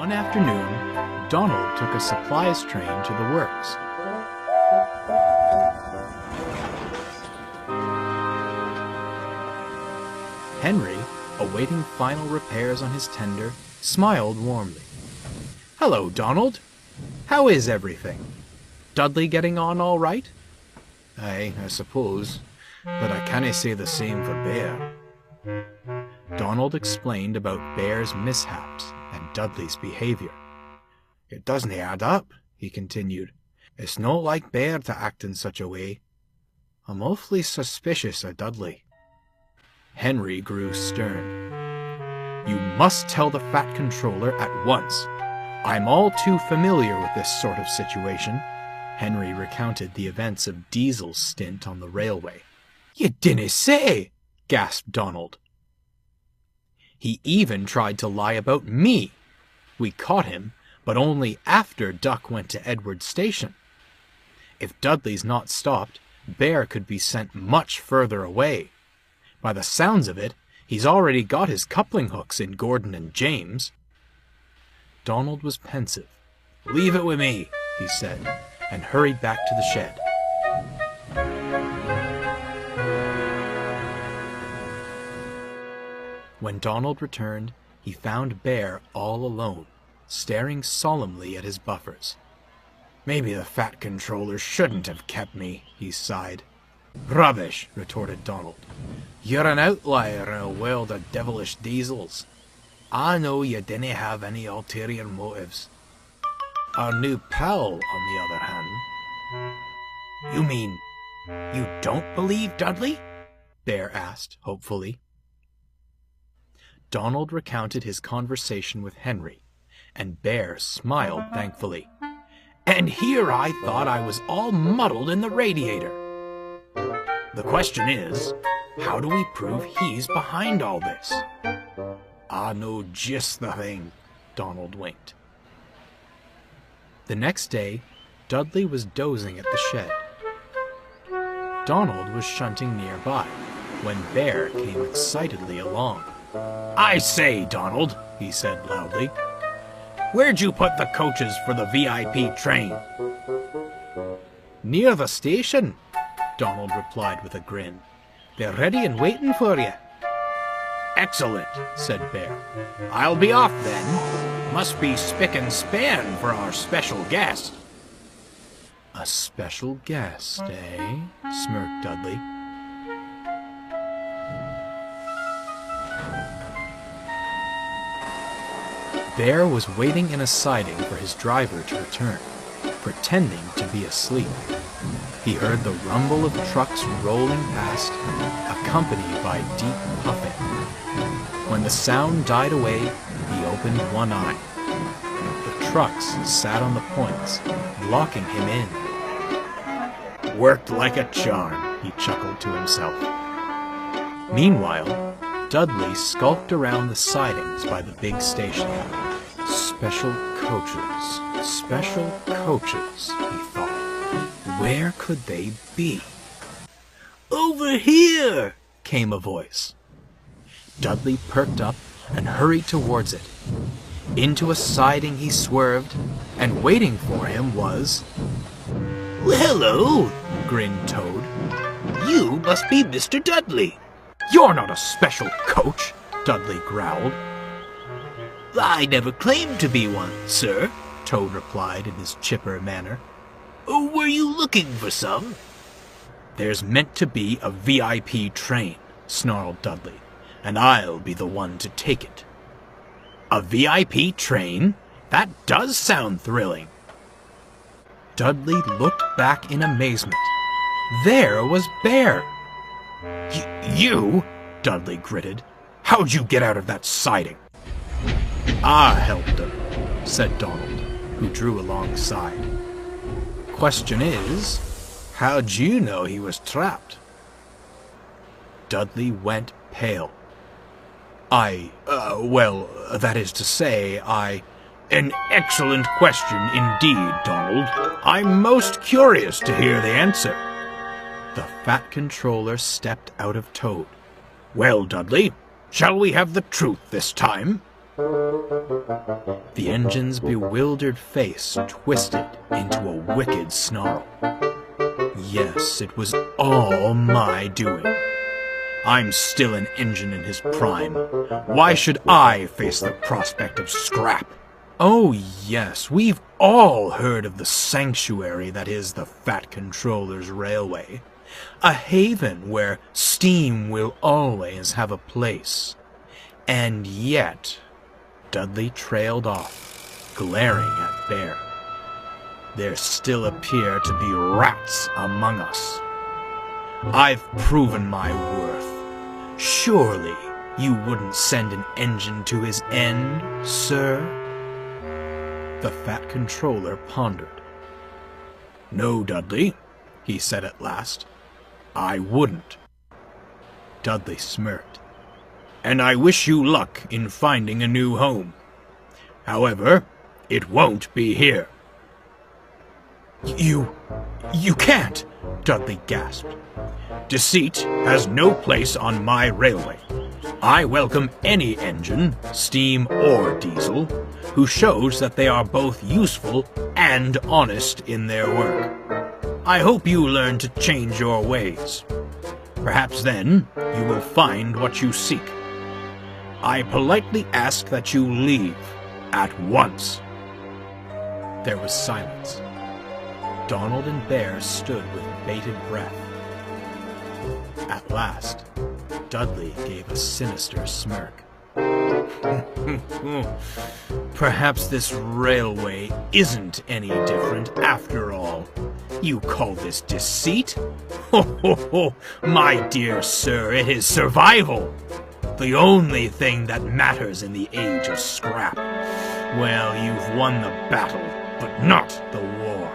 One afternoon, Donald took a supplies train to the works. Henry, awaiting final repairs on his tender, smiled warmly. "Hello, Donald. How is everything? Dudley getting on all right?" "Aye, I suppose, but I cannae say the same for Bear." Donald explained about Bear's mishaps and Dudley's behavior. "It doesn't add up," he continued. "It's not like Bear to act in such a way. I'm awfully suspicious of Dudley." Henry grew stern. "You must tell the Fat Controller at once. I'm all too familiar with this sort of situation." Henry recounted the events of Diesel's stint on the railway. "You dinna say!" gasped Donald. "He even tried to lie about me. We caught him, but only after Duck went to Edward's station. If Dudley's not stopped, Bear could be sent much further away. By the sounds of it, he's already got his coupling hooks in Gordon and James." Donald was pensive. "Leave it with me," he said, and hurried back to the shed. When Donald returned, he found Bear all alone, staring solemnly at his buffers. "Maybe the Fat Controller shouldn't have kept me," he sighed. "Rubbish," retorted Donald. "You're an outlier in a world of devilish Diesels. I know you didn't have any ulterior motives. Our new pal, on the other hand..." "You mean you don't believe Dudley?" Bear asked, hopefully. Donald recounted his conversation with Henry, and Bear smiled thankfully. "And here I thought I was all muddled in the radiator. The question is, how do we prove he's behind all this?" "I know just the thing," Donald winked. The next day, Dudley was dozing at the shed. Donald was shunting nearby, when Bear came excitedly along. "I say, Donald," he said loudly, "where'd you put the coaches for the VIP train?" "Near the station," Donald replied with a grin. "They're ready and waiting for you." "Excellent," said Bear. "I'll be off then. Must be spick and span for our special guest." "A special guest, eh?" smirked Dudley. Bear was waiting in a siding for his driver to return, pretending to be asleep. He heard the rumble of trucks rolling past, accompanied by deep puffing. When the sound died away, he opened one eye. The trucks sat on the points, blocking him in. "Worked like a charm," he chuckled to himself. Meanwhile, Dudley skulked around the sidings by the big station. Special coaches, he thought. Where could they be? "Over here!" came a voice. Dudley perked up and hurried towards it. Into a siding he swerved, and waiting for him was... "Hello," grinned Toad. "You must be Mr. Dudley." "You're not a special coach," Dudley growled. "I never claimed to be one, sir," Toad replied in his chipper manner. "Were you looking for some?" "There's meant to be a VIP train," snarled Dudley, "and I'll be the one to take it." "A VIP train? That does sound thrilling." Dudley looked back in amazement. There was Bear. You? Dudley gritted. "How'd you get out of that siding?" "I helped him," said Donald, who drew alongside. "Question is, how'd you know he was trapped?" Dudley went pale. That is to say, "An excellent question indeed, Donald. I'm most curious to hear the answer." The Fat Controller stepped out of Toad. "Well, Dudley, shall we have the truth this time?" The engine's bewildered face twisted into a wicked snarl. Yes, it was all my doing. I'm still an engine in his prime. Why should I face the prospect of scrap? Oh yes, we've all heard of the sanctuary that is the Fat Controller's Railway. A haven where steam will always have a place. And yet, Dudley trailed off, glaring at Bear. There still appear to be rats among us. I've proven my worth. Surely you wouldn't send an engine to his end, sir? The Fat Controller pondered. No, Dudley, he said at last. I wouldn't. Dudley smirked. And I wish you luck in finding a new home. However, it won't be here. You can't, Dudley gasped. Deceit has no place on my railway. I welcome any engine, steam or diesel, who shows that they are both useful and honest in their work. I hope you learn to change your ways. Perhaps then you will find what you seek. I politely ask that you leave at once. There was silence. Donald and Bear stood with bated breath. At last, Dudley gave a sinister smirk. Perhaps this railway isn't any different after all. You call this deceit? Ho ho ho! My dear sir, it is survival! The only thing that matters in the age of scrap. Well, you've won the battle, but not the war.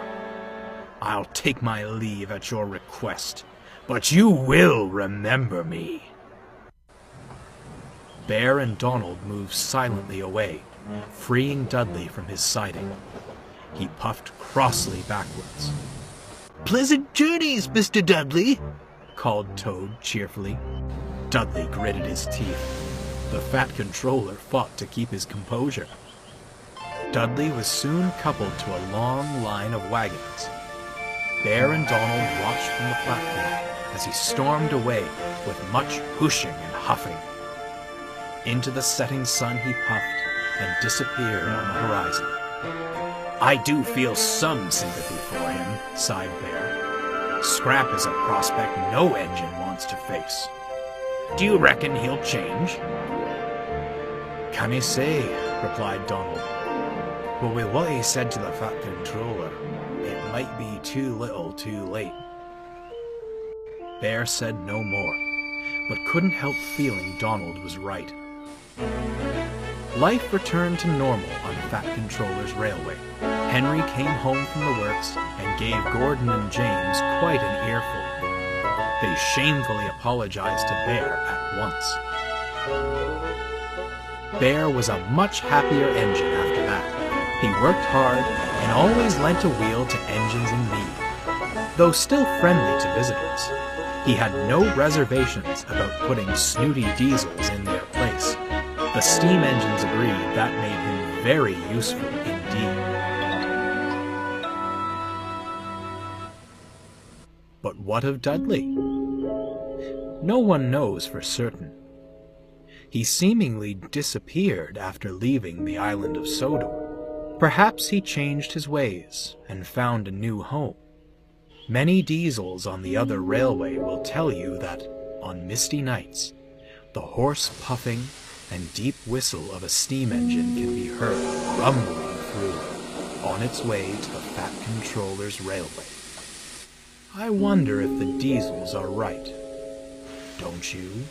I'll take my leave at your request, but you will remember me. Bear and Donald moved silently away, freeing Dudley from his siding. He puffed crossly backwards. "Pleasant journeys, Mr. Dudley," called Toad cheerfully. Dudley gritted his teeth. The Fat Controller fought to keep his composure. Dudley was soon coupled to a long line of wagons. Bear and Donald watched from the platform as he stormed away with much whooshing and huffing. Into the setting sun he puffed and disappeared on the horizon. I do feel some sympathy for him, sighed Bear. Scrap is a prospect no engine wants to face. Do you reckon he'll change? Can he say, replied Donald. But with what he said to the Fat Controller, it might be too little too late. Bear said no more, but couldn't help feeling Donald was right. Life returned to normal on Fat Controller's Railway. Henry came home from the works and gave Gordon and James quite an earful. They shamefully apologized to Bear at once. Bear was a much happier engine after that. He worked hard and always lent a wheel to engines in need. Though still friendly to visitors, he had no reservations about putting snooty diesels in their place. The steam engines agreed that made him very useful indeed. But what of Dudley? No one knows for certain. He seemingly disappeared after leaving the island of Sodor. Perhaps he changed his ways and found a new home. Many diesels on the other railway will tell you that, on misty nights, the hoarse puffing and deep whistle of a steam engine can be heard rumbling through, on its way to the Fat Controller's Railway. I wonder if the diesels are right, don't you?